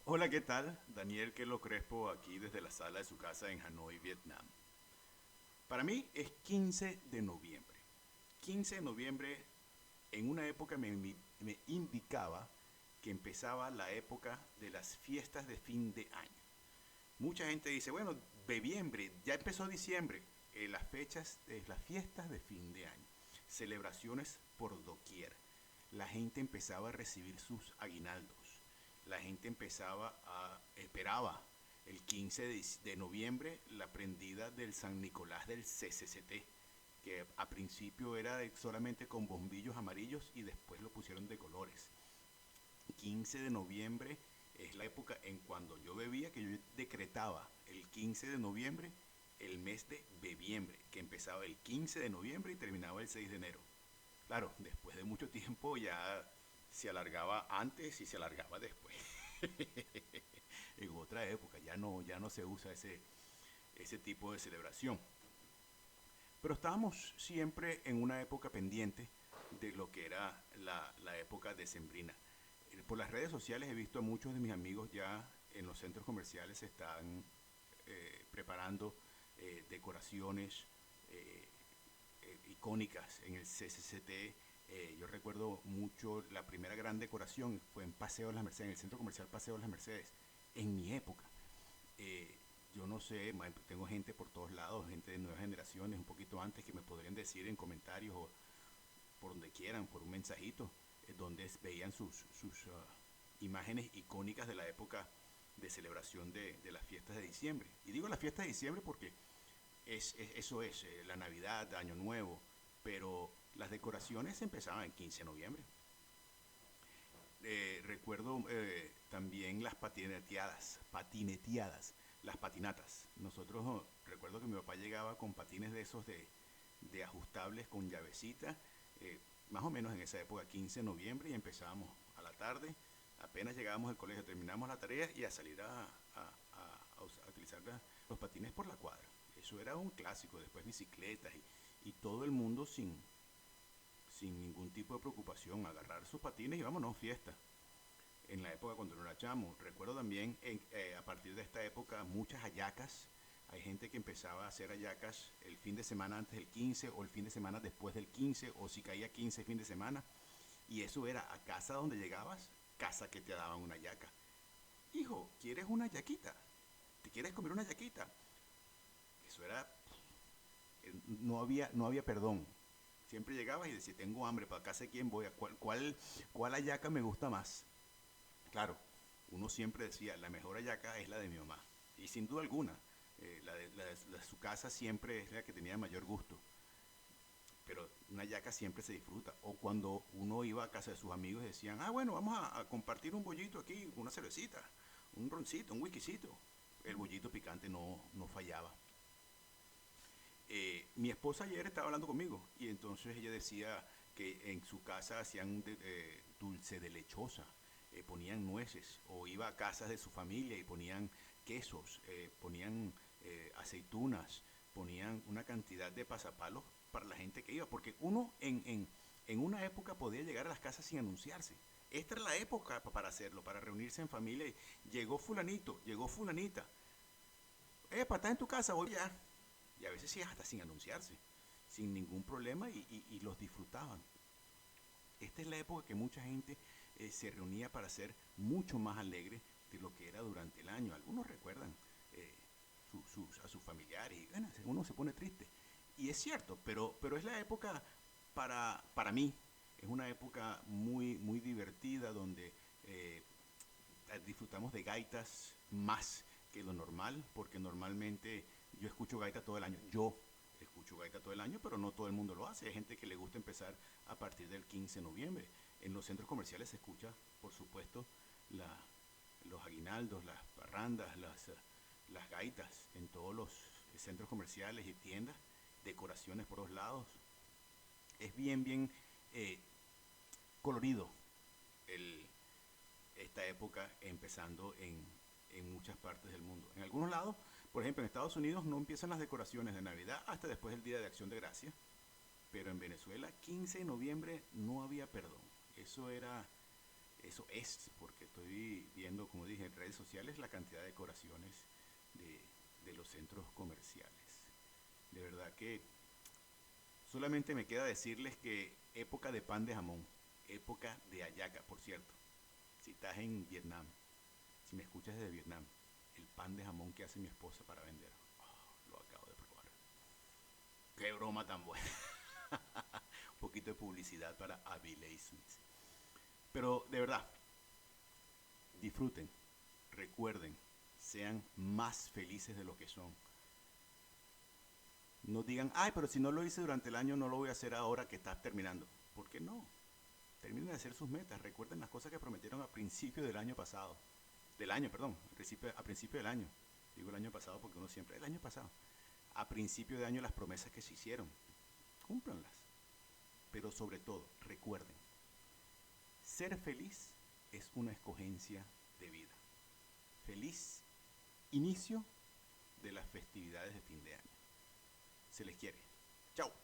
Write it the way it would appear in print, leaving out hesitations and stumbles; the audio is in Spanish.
Hola, ¿qué tal? Daniel Quelo Crespo aquí desde la sala de su casa en Hanoi, Vietnam. Para mí es 15 de noviembre. 15 de noviembre en una época me indicaba que empezaba la época de las fiestas de fin de año. Mucha gente dice, bueno, bebiembre, ya empezó diciembre. Las fechas, las fiestas de fin de año. Celebraciones por doquier. La gente empezaba a recibir sus aguinaldos. La gente esperaba el 15 de noviembre la prendida del San Nicolás del CCCT, que a principio era solamente con bombillos amarillos y después lo pusieron de colores. 15 de noviembre es la época en cuando yo bebía, que yo decretaba el 15 de noviembre el mes de bebiembre, que empezaba el 15 de noviembre y terminaba el 6 de enero. Claro, después de mucho tiempo ya se alargaba antes y se alargaba después. En otra época ya no se usa ese tipo de celebración. Pero estábamos siempre en una época pendiente de lo que era la época decembrina. Por las redes sociales he visto a muchos de mis amigos ya en los centros comerciales se están preparando decoraciones eh, icónicas en el CCCT. Yo recuerdo mucho la primera gran decoración fue en Paseo de las Mercedes, en el centro comercial Paseo de las Mercedes, en mi época. Eh, yo no sé, tengo gente por todos lados, gente de nuevas generaciones, un poquito antes, que me podrían decir en comentarios o por donde quieran, por un mensajito, donde veían sus imágenes icónicas de la época de celebración de las fiestas de diciembre. Y digo las fiestas de diciembre porque eso es la Navidad, Año Nuevo, pero las decoraciones empezaban el 15 de noviembre. Recuerdo también las patineteadas, las patinatas. Nosotros, recuerdo que mi papá llegaba con patines de esos de ajustables con llavecita, más o menos en esa época, 15 de noviembre, y empezábamos a la tarde, apenas llegábamos al colegio, terminamos la tarea y a salir a utilizar los patines por la cuadra. Eso era un clásico, después bicicletas y todo el mundo sin ningún tipo de preocupación, agarrar sus patines y vámonos, fiesta. En la época cuando no era chamo. Recuerdo también a partir de esta época muchas hallacas. Hay gente que empezaba a hacer hallacas el fin de semana antes del 15 o el fin de semana después del 15 o si caía 15 fin de semana. Y eso era a casa donde llegabas, casa que te daban una hallaca. Hijo, ¿quieres una hallaquita? ¿Te quieres comer una hallaquita? Eso era, no había perdón. Siempre llegabas y decías, tengo hambre, para casa de quién voy, cuál hallaca me gusta más. Claro, uno siempre decía, la mejor hallaca es la de mi mamá. Y sin duda alguna, la de su casa siempre es la que tenía mayor gusto. Pero una hallaca siempre se disfruta. O cuando uno iba a casa de sus amigos y decían, bueno, vamos a compartir un bollito aquí, una cervecita, un roncito, un whiskycito. El bollito picante no fallaba. Mi esposa ayer estaba hablando conmigo y entonces ella decía que en su casa hacían dulce de lechosa, ponían nueces, o iba a casas de su familia y ponían quesos, ponían aceitunas, ponían una cantidad de pasapalos para la gente que iba, porque uno en una época podía llegar a las casas sin anunciarse. Esta era la época para hacerlo, para reunirse en familia. Y llegó fulanito, llegó fulanita. ¿Estás en tu casa? Voy ya. Y a veces sí, hasta sin anunciarse, sin ningún problema y los disfrutaban. Esta es la época que mucha gente se reunía para ser mucho más alegre de lo que era durante el año. Algunos recuerdan eh, a sus familiares y bueno, uno se pone triste. Y es cierto, pero es la época para mí, es una época muy, muy divertida donde eh, disfrutamos de gaitas más que lo normal, porque normalmente yo escucho gaita todo el año. Yo escucho gaita todo el año, pero no todo el mundo lo hace. Hay gente que le gusta empezar a partir del 15 de noviembre. En los centros comerciales se escucha, por supuesto, la, los aguinaldos, las parrandas, las gaitas en todos los centros comerciales y tiendas, decoraciones por los lados. Es bien, bien eh, colorido el, esta época empezando en muchas partes del mundo. En algunos lados, por ejemplo en Estados Unidos, no empiezan las decoraciones de Navidad hasta después del Día de Acción de Gracia, pero en Venezuela, 15 de noviembre no había perdón. Eso es, porque estoy viendo viendo, como dije, en redes sociales la cantidad de decoraciones de, de los centros comerciales. De verdad que solamente me queda decirles que época de pan de jamón, época de hallaca, por cierto. Si estás en Vietnam, si me escuchas desde Vietnam, el pan de jamón que hace mi esposa para vender, lo acabo de probar. Qué broma tan buena. Un poquito de publicidad para Abilene Smith. Pero de verdad, disfruten, recuerden, sean más felices de lo que son. No digan, ay, pero si no lo hice durante el año, no lo voy a hacer ahora que estás terminando. ¿Por qué no? Terminen de hacer sus metas, recuerden las cosas que prometieron a principio del año pasado. Del año, perdón, a principio del año. Digo el año pasado porque uno siempre, el año pasado. A principio de año las promesas que se hicieron, cúmplanlas. Pero sobre todo, recuerden, ser feliz es una escogencia de vida. Feliz inicio de las festividades de fin de año. Se les quiere. Chao.